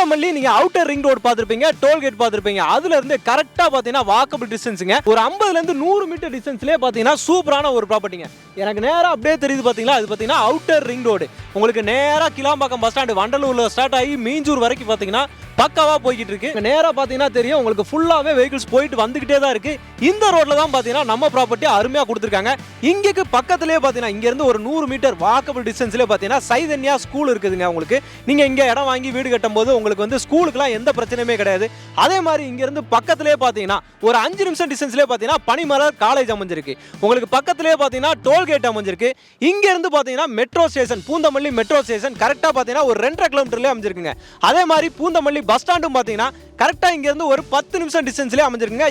பூந்தமல்லி நீங்க outer ring road பாத்திருப்பீங்க, tollgate பாத்திருப்பீங்க. அதுல இருந்து கரெக்டா பாத்தீங்கன்னா வாக்கபிள் டிஸ்டன்ஸ்ங்க. ஒரு 50ல இருந்து 100 மீட்டர் டிஸ்டன்ஸ்லயே பாத்தீங்கன்னா சூப்பரான ஒரு ப்ராப்பர்ட்டிங்க. எனக்கு நேரா அப்படியே தெரியுது பாத்தீங்களா, அது பாத்தீங்கன்னா அவுட்டர் ரிங் ரோடு. உங்களுக்கு நேரா கிளாம்பாக்கம் பஸ் ஸ்டாண்ட் வண்டலூர்ல ஸ்டார்ட் ஆகி மீஞ்சூர் வரைக்கும் பாத்தீங்கன்னா பக்காவா போய்கிட்டு இருக்கு. நேரா பாத்தீங்கன்னா தெரியும் உங்களுக்கு ஃபுல்லாவே வெஹிக்கிள்ஸ் போயிட்டு வந்துகிட்டே தான் இருக்கு. இந்த ரோட்ல தான் பாத்தீங்கன்னா நம்ம ப்ராப்பர்ட்டி அருமையா கொடுத்துருக்காங்க. இங்கக்கு பக்கத்திலேயே பாத்தீங்கன்னா இங்க இருந்து ஒரு 100 மீட்டர் வாக்கபிள் டிஸ்டன்ஸ்ல பாத்தீங்கன்னா சைதன்யா ஸ்கூல் இருக்குதுங்க. உங்களுக்கு நீங்க இங்க இடம் வாங்கி வீடு கட்டும் போது உங்களுக்கு வந்து ஸ்கூலுக்குலாம் எந்த பிரச்சனையுமே கிடையாது. அதே மாதிரி இங்க இருந்து பக்கத்திலேயே பாத்தீங்கன்னா ஒரு 5 நிமிஷம் டிஸ்டன்ஸ்லயே பாத்தீங்கன்னா பனிமலர் காலேஜ் அமைஞ்சிருக்கு. உங்களுக்கு பக்கத்திலேயே பாத்தீங்கன்னா டோல்கேட் அமைஞ்சிருக்கு. இங்க இருந்து பாத்தீங்கன்னா metro station, Poonamallee metro station கரெக்டா பாத்தீங்கன்னா ஒரு 2.5 கிலோமீட்டர்லயே அமைஞ்சிருக்குங்க. அதே மாதிரி பூந்தமல்லி பஸ் ஸ்டாண்டும் பாத்தீங்கன்னா கரெக்டா இங்க இருந்து ஒரு 10 நிமிஷம் டிஸ்டன்ஸ்லயே அமைஞ்சிருக்குங்க.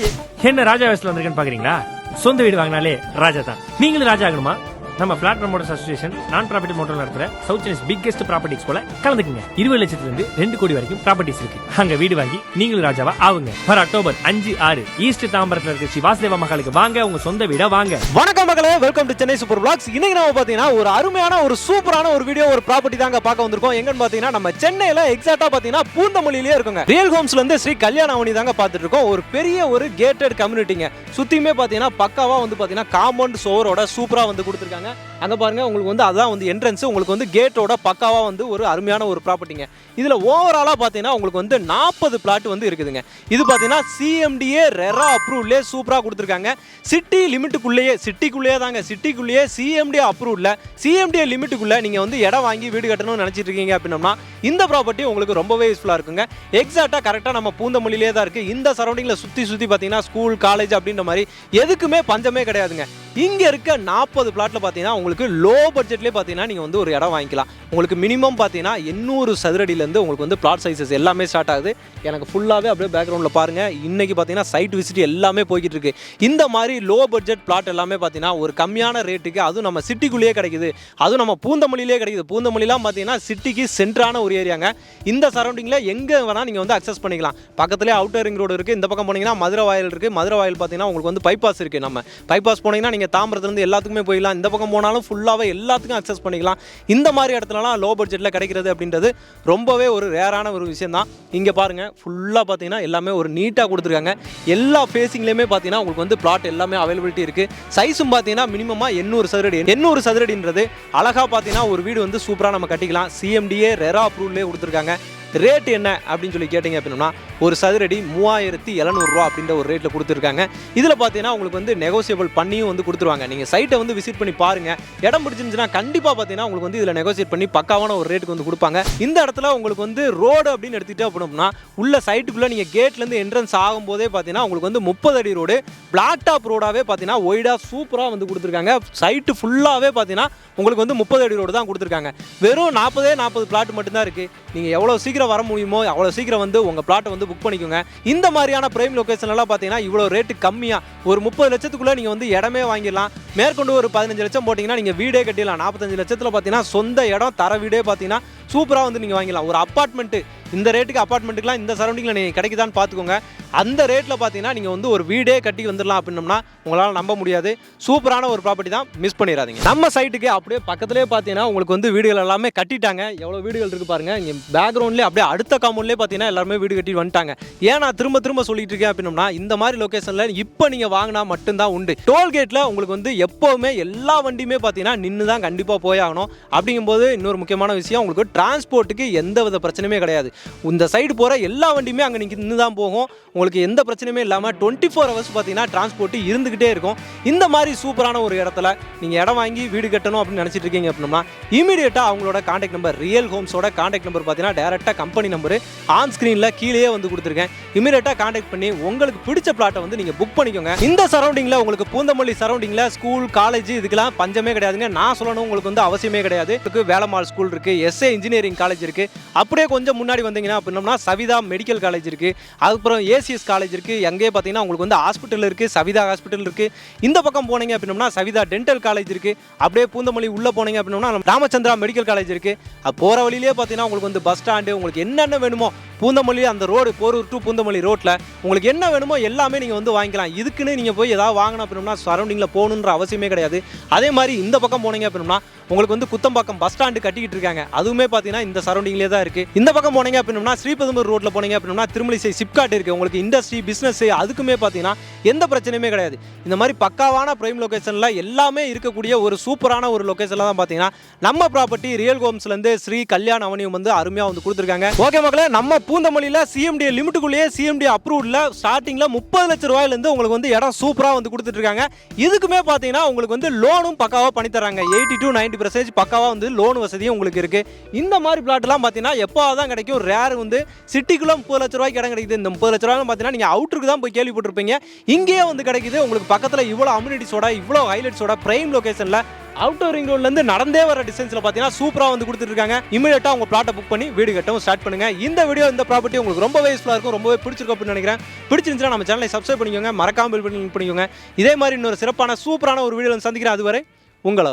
என்ன ராஜா வயசுல வந்திருக்கேன்னு பாக்குறீங்களா? சொந்த வீடு வாங்கினாலே ராஜா தான். நீங்களும் ராஜா ஆகணுமா? நம்ம பிளாட் ப்ரமோட்டர்ஸ் அசோசியேஷன் நான் ப்ராப்பர்ட்டி மோட்டர் நடத்துற சவுத் சென்னைஸ் பிக்கெஸ்ட் ப்ராப்பர்ட்டி எக்ஸ்போல கலந்துக்குங்க. 20 லட்சத்துல இருந்து 2 கோடி வரைக்கும் ப்ராப்பர்ட்டிஸ் இருக்கு. அங்க வீடு வாங்கி நீங்களும் ராஜாவா ஆவுங்க. வர அக்டோபர் 5, 6 ஈஸ்ட் தாம்பரத்துல இருக்க ஸ்ரீ வாசுதேவ மகாலுக்கு வாங்க, உங்க சொந்த வீடா வாங்க. வணக்கம் மக்களே, welcome to Chennai super blogs. இன்னைக்கு நாம பாத்தீங்கன்னா ஒரு அருமையான ஒரு சூப்பரான ஒரு வீடியோ, ஒரு ப்ராப்பர்ட்டி தாங்க பார்க்க வந்திருக்கோம். எங்கன்னு பாத்தீங்கன்னா நம்ம சென்னையில எக்ஸாக்ட்டா பாத்தீங்கன்னா பூந்தமல்லியிலே இருக்குங்க. ரியல் ஹோம்ஸ்ல இருந்து ஸ்ரீ கல்யாணவணி தாங்க பாத்துட்டு இருக்கோம். ஒரு பெரிய ஒரு கேட்டட் கம்யூனிட்டிங்க. சுத்தியுமே பாத்தீங்கன்னா பக்காவா வந்து பாத்தீங்கன்னா காம்பவுண்ட் சோரோட சூப்பரா வந்து கொடுத்துருக்காங்க. அங்க பாருங்க, உங்களுக்கு வந்து அதான் வந்து என்ட்ரன்ஸ். உங்களுக்கு வந்து கேட்டோட பக்காவா வந்து ஒரு அருமையான ஒரு ப்ராப்பர்ட்டிங்க. இதுல ஓவராலா பாத்தீங்கன்னா உங்களுக்கு வந்து 40 பிளாட் வந்து இருக்குதுங்க. இது பாத்தீங்கன்னா சிஎம்டிஏ ரெரா அப்ரூவ்ட்லயே சூப்பரா கொடுத்துருக்காங்க. சிட்டி லிமிட்டுக்குள்ளேயே, சிட்டிக்குள்ளேயே தாங்க, சிட்டிக்குள்ளேயே சிஎம்டிஏ அப்ரூவ்ட்ல, சிஎம்டிஏ லிமிட்டுக்குள்ள நீங்க வந்து இடம் வாங்கி வீடு கட்டணும்னு நினைச்சிட்டு இருக்கீங்க அப்படின்னா இந்த ப்ராப்பர்ட்டி உங்களுக்கு ரொம்பவே யூஸ்ஃபுல்லா இருக்குங்க. எக்ஸாக்டா கரெக்டா நம்ம பூந்தமல்லியிலே தான் இருக்கு. இந்த சரௌண்டிங்ல சுத்தி பாத்தீங்கன்னா ஸ்கூல், காலேஜ் அப்படின்ற மாதிரி எதுக்குமே பஞ்சமே கிடையாதுங்க. இங்க இருக்க 40 பிளாட்ல பாத்தீங்கன்னா உங்களுக்கு லோ பட்ஜெட்லயே பாத்தீங்கன்னா நீங்க வந்து ஒரு இடம் வாங்கிக்கலாம். உங்களுக்கு மினிமம் பாத்தீங்கன்னா 800 சதுரடியில இருந்து உங்களுக்கு வந்து பிளாட் சைஸஸ் எல்லாமே ஸ்டார்ட் ஆகுது. எனக்கு ஃபுல்லாவே அப்படியே பேக்ரவுண்ட்ல பாருங்க, இன்னைக்கு பாத்தீங்கன்னா சைட் விசிட் எல்லாமே போய்கிட்டு இருக்கு. இந்த மாதிரி லோ பட்ஜெட் பிளாட் எல்லாமே பாத்தீங்கன்னா ஒரு கம்மியான ரேட்டுக்கு, அதுவும் நம்ம சிட்டிக்குள்ளேயே கிடைக்குது, அதுவும் நம்ம பூந்தமல்லியிலே கிடைக்குது. பூந்தமல்லிலாம் பாத்தீங்கன்னா சிட்டிக்கு சென்டரான ஒரு ஏரியாங்க. இந்த சரௌண்டிங்ல எங்க வேணா நீங்க வந்து அக்சஸ் பண்ணிக்கலாம். பக்கத்துலேயே அவுட்டர் ரிங் ரோடு இருக்கு. இந்த பக்கம் போனீங்கன்னா மதுரை வாயில் இருக்கு. மதுரை வாயில் பாத்தீங்கன்னா உங்களுக்கு வந்து பைபாஸ் இருக்கு. நம்ம பைபாஸ் போனீங்கன்னா நீங்க தாம்பரத்துலேருந்து எல்லாத்துக்குமே போயிடலாம். இந்த பக்கம் போனாலும் ஃபுல்லாகவே எல்லாத்துக்கும் அக்சஸ் பண்ணிக்கலாம். இந்த மாதிரி இடத்துலலாம் லோ பட்ஜெட்டில் கிடைக்கிறது அப்படின்றது ரொம்பவே ஒரு ரேரான ஒரு விஷயம் தான். இங்கே பாருங்கள், ஃபுல்லாக பார்த்தீங்கன்னா எல்லாமே ஒரு நீட்டாக கொடுத்துருக்காங்க. எல்லா ஃபேஸிங்லேயுமே பார்த்தீங்கன்னா உங்களுக்கு வந்து பிளாட் எல்லாமே அவைலபிலிட்டி இருக்குது. சைஸும் பார்த்தீங்கன்னா மினிமமாக 800 சதுரடி. 800 சதுரடின்றது அழகாக பார்த்தீங்கன்னா ஒரு வீடு வந்து சூப்பராக நம்ம கட்டிக்கலாம். சிஎம்டிஏ ரெரா அப்ரூவ்லேயே கொடுத்துருக்காங்க. ரேட் என்ன அப்படின்னு சொல்லி கேட்டிங்க அப்படின்னா ஒரு சதுரடி 3700 ரூபா அப்படின்ற ஒரு ரேட்டில் கொடுத்துருக்காங்க. இதில் பார்த்தீங்கன்னா உங்களுக்கு வந்து நெகோசியபிள் பண்ணியும் வந்து கொடுத்துருவாங்க. நீங்கள் சைட்டை வந்து விசிட் பண்ணி பாருங்கள். இடம் பிடிச்சிருந்துச்சுன்னா கண்டிப்பாக பார்த்தீங்கன்னா உங்களுக்கு வந்து இதில் நெகோசியேட் பண்ணி பக்காவான ஒரு ரேட்டுக்கு வந்து கொடுப்பாங்க. இந்த இடத்துல உங்களுக்கு வந்து ரோடு அப்படின்னு எடுத்துகிட்டு அப்படின்னா உள்ள சைட்டுக்குள்ளே நீங்கள் கேட்லேருந்து என்ட்ரன்ஸ் ஆகும்போதே பார்த்தீங்கன்னா உங்களுக்கு வந்து 30 அடி ரோடு, பிளாக் டாப் ரோடாகவே பார்த்தீங்கன்னா ஒய்டாக சூப்பராக வந்து கொடுத்துருக்காங்க. சைட்டு ஃபுல்லாகவே பார்த்தீங்கன்னா உங்களுக்கு வந்து 30 அடி ரோடு தான் கொடுத்துருக்காங்க. வெறும் 40 பிளாட் மட்டும்தான் இருக்குது. நீங்கள் எவ்வளோ சீக்கிரம் வர முடியுமோ அவ்வளோ சீக்கிரம் வந்து உங்கள் பிளாட்டை வந்து புக் பண்ணிக்கோங்க. இந்த மாதிரியான பிரைம் லொகேஷன்லாம் பார்த்தீங்கன்னா இவ்வளோ ரேட்டு கம்மியாக ஒரு 30 லட்சத்துக்குள்ளே நீங்கள் வந்து இடமே வாங்கிடலாம். மேற்கொண்டு ஒரு 15 லட்சம் போட்டிங்கன்னா நீங்கள் வீடே கட்டிடலாம். 45 லட்சத்தில் பார்த்தீங்கன்னா சொந்த இடம் தர வீடே பார்த்தீங்கன்னா சூப்பராக வந்து நீங்கள் வாங்கிடலாம். ஒரு அப்பார்ட்மெண்ட்டு இந்த ரேட்டுக்கு அப்பார்ட்மெண்ட்டுக்குலாம் இந்த சரௌண்டிங்கில் நீங்கள் கிடைக்குதான்னு பார்த்துக்கோங்க. அந்த ரேட்டில் பார்த்தீங்கன்னா நீங்கள் வந்து ஒரு வீடே கட்டி வந்துடலாம் அப்படின்னோம்னா உங்களால் நம்ப முடியாது. சூப்பரான ஒரு ப்ராப்பர்ட்டி தான், மிஸ் பண்ணிடாதீங்க. நம்ம சைட்டுக்கு அப்படியே பக்கத்துலேயே பார்த்தீங்கன்னா உங்களுக்கு வந்து வீடுகள் எல்லாமே கட்டிட்டாங்க. எவ்வளோ வீடுகள் இருக்குது பாருங்கள். இங்கே பேக்ரவுண்ட்லேயே அப்படியே அடுத்த காம்பவுண்ட்லேயே பார்த்தீங்கன்னா எல்லாருமே வீடு கட்டி வந்துட்டாங்க. ஏன் நான் திரும்ப சொல்லிட்டு இருக்கேன் அப்படின்னோம்னா இந்த மாதிரி லொக்கேஷனில் இப்போ நீங்கள் வாங்கினா மட்டும்தான் உண்டு. டோல்கேட்டில் உங்களுக்கு வந்து எப்போவுமே எல்லா வண்டியுமே பார்த்தீங்கன்னா நின்று தான் கண்டிப்பாக போயாகணும். அப்படிங்கும்போது இன்னொரு முக்கியமான விஷயம், உங்களுக்கு டிரான்ஸ்போர்ட்டுக்கு எந்த வித பிரச்சனையுமே கிடையாது. இந்த சைடு போகிற எல்லா வண்டியுமே அங்கே நின்று தான் போகும். உங்களுக்கு எந்த பிரச்சனையுமே இல்லாமல் 24 ஹவர்ஸ் பார்த்தீங்கன்னா டிரான்ஸ்போர்ட் இருந்துகிட்டே இருக்கும். இந்த மாதிரி சூப்பரான ஒரு இடத்துல நீங்கள் இடம் வாங்கி வீடு கட்டணும் அப்படின்னு நினச்சிட்டு இருக்கீங்க அப்படின்னா இமீடியட்டாக அவங்களோட கான்டாக்ட் நம்பர், ரியல் ஹோம்ஸோட கான்டாக்ட் நம்பர் பார்த்தீங்கன்னா டேரெக்டாக கம்பெனி நம்பர் ஆன் ஸ்க்ரீனில் கீழே வந்து கொடுத்துருக்கேன். இமீடியட்டாக கான்டாக்ட் பண்ணி உங்களுக்கு பிடிச்ச பிளாட்டை வந்து நீங்கள் புக் பண்ணிக்கோங்க. இந்த சரௌண்டிங்கில் உங்களுக்கு பூந்தமல்லி சரௌண்டிங்கில் ஸ்கூல், காலேஜ் இதுக்கெல்லாம் பஞ்சமே கிடையாதுங்க. நான் சொல்லணும் உங்களுக்கு வந்து அவசியமே கிடையாது. வேலம்மாள் ஸ்கூல் இருக்குது, எஸ்ஏ இன்ஜினியரிங் காலேஜ் இருக்குது. அப்படியே கொஞ்சம் முன்னாடி வந்தீங்கன்னா அப்படின்னா சவிதா மெடிக்கல் காலேஜ் இருக்குது. அதுக்கப்புறம் ஏசிஎஸ் காலேஜ் இருக்குது. அங்கேயே பார்த்தீங்கன்னா உங்களுக்கு வந்து ஹாஸ்பிட்டல் இருக்குது, சவிதா ஹாஸ்பிட்டல் இருக்குது. இந்த பக்கம் போனீங்க அப்படின்னா சவிதா டென்டல் காலேஜ் இருக்குது. அப்படியே பூந்தமல்லி உள்ளே போனீங்க அப்படின்னா ராமச்சந்திரா மெடிக்கல் காலேஜ் இருக்குது. போகிற வழியிலே பார்த்தீங்கன்னா உங்களுக்கு வந்து பஸ் ஸ்டாண்டு, உங்களுக்கு என்னென்ன வேணுமோ பூந்தமல்லி அந்த ரோடு போரூர் டு பூந்தமல்லி ரோட்டில் உங்களுக்கு என்ன வேணுமோ எல்லாமே நீங்கள் வந்து வாங்கிக்கலாம். இதுக்குன்னு நீங்கள் போய் ஏதாவது வாங்கணும் அப்படின்னா சரௌண்டிங்கில் போகணுன்ற அவசியமே கிடையாது. அதே மாதிரி இந்த பக்கம் போனீங்க அப்படின்னா உங்களுக்கு வந்து குத்தம்பாக்கம் பஸ் ஸ்டாண்டு கட்டிக்கிட்டு இருக்காங்க. அதுவுமே பார்த்தீங்கன்னா இந்த சரௌண்டிங்லேயே தான் இருக்குது. இந்த பக்கம் போனீங்க அப்படின்னா ஸ்ரீபெரும்புதூர் ரோட்டில் போனீங்க அப்படின்னா திருமலிசை சிப்காட் இருக்குது. உங்களுக்கு இண்டஸ்ட்ரி பிஸ்னஸ் அதுக்குமே பார்த்தீங்கன்னா எந்த பிரச்சனையுமே கிடையாது. இந்த மாதிரி பக்காவான பிரைம் லொகேஷனில் எல்லாமே இருக்கக்கூடிய ஒரு சூப்பரான ஒரு லொகேஷனில் தான் பார்த்தீங்கன்னா நம்ம ப்ராப்பர்ட்டி ரியல் ஹோம்ஸ்லேருந்து ஸ்ரீ கல்யாண் அவனியும் வந்து அருமையாக வந்து கொடுத்துருக்காங்க. ஓகே மக்களே, நம்ம பூந்தமல்லியில் சிஎம்டி லிமிட்டுக்குள்ளேயே சிஎம்டி அப்ரூவ்டில் ஸ்டார்டிங்கில் 30 லட்சம் ரூபாயிலேருந்து உங்களுக்கு வந்து இடம் சூப்பராக வந்து கொடுத்துட்டு இருக்காங்க. இதுக்குமே பார்த்தீங்கன்னா உங்களுக்கு வந்து லோனும் பக்காவாக பண்ணி தராங்க. 80 to 90% பக்காவாக வந்து லோன் வசதியும் உங்களுக்கு இருக்குது. இந்த மாதிரி பிளாட்லாம் பார்த்தீங்கன்னா எப்போ தான் கிடைக்கும், ரேர் வந்து சிட்டிக்குள்ளே 30 லட்ச ரூபாய்க்கு இடம் கிடைக்குது. இந்த 30 லட்ச ரூபாய் பார்த்தீங்கன்னா நீங்கள் அவுட்டருக்கு தான் போய் கேள்விப்பட்டிருப்பீங்க. இங்கேயே வந்து கிடைக்குது. உங்களுக்கு பக்கத்தில் இவ்வளோ அம்யூனிட்டிஸோட இவ்வளோ ஹைலைட்ஸோட பிரைம் லொகேஷனில் அவுட்டர் ரிங் ரோட்லேருந்து நடந்தே வர டிஸ்டன்ஸில் பார்த்தீங்கன்னா சூப்பராக வந்து கொடுத்துருக்காங்க. இமீடியட்டாக உங்கள் பிளாட்டை புக் பண்ணி வீடு கட்டவும் ஸ்டார்ட் பண்ணுங்கள். இந்த வீடியோ இந்த ப்ராப்பர்ட்டி உங்களுக்கு ரொம்பவே யூஸ்ஃபுல்லாக இருக்கும், ரொம்பவே பிடிச்சிருக்கும் அப்படின்னு நினைக்கிறேன். பிடிச்சிருந்துச்சுன்னா நம்ம சேனலை சப்ஸ்கிரைப் பண்ணிக்கோங்க, மறக்காமல் பெல் பட்டன் கிளிக் பண்ணிக்கோங்க. இதே மாதிரி இன்னொரு சிறப்பான சூப்பரான ஒரு வீடியோ சந்திக்கிறேன். அதுவரை உங்கள்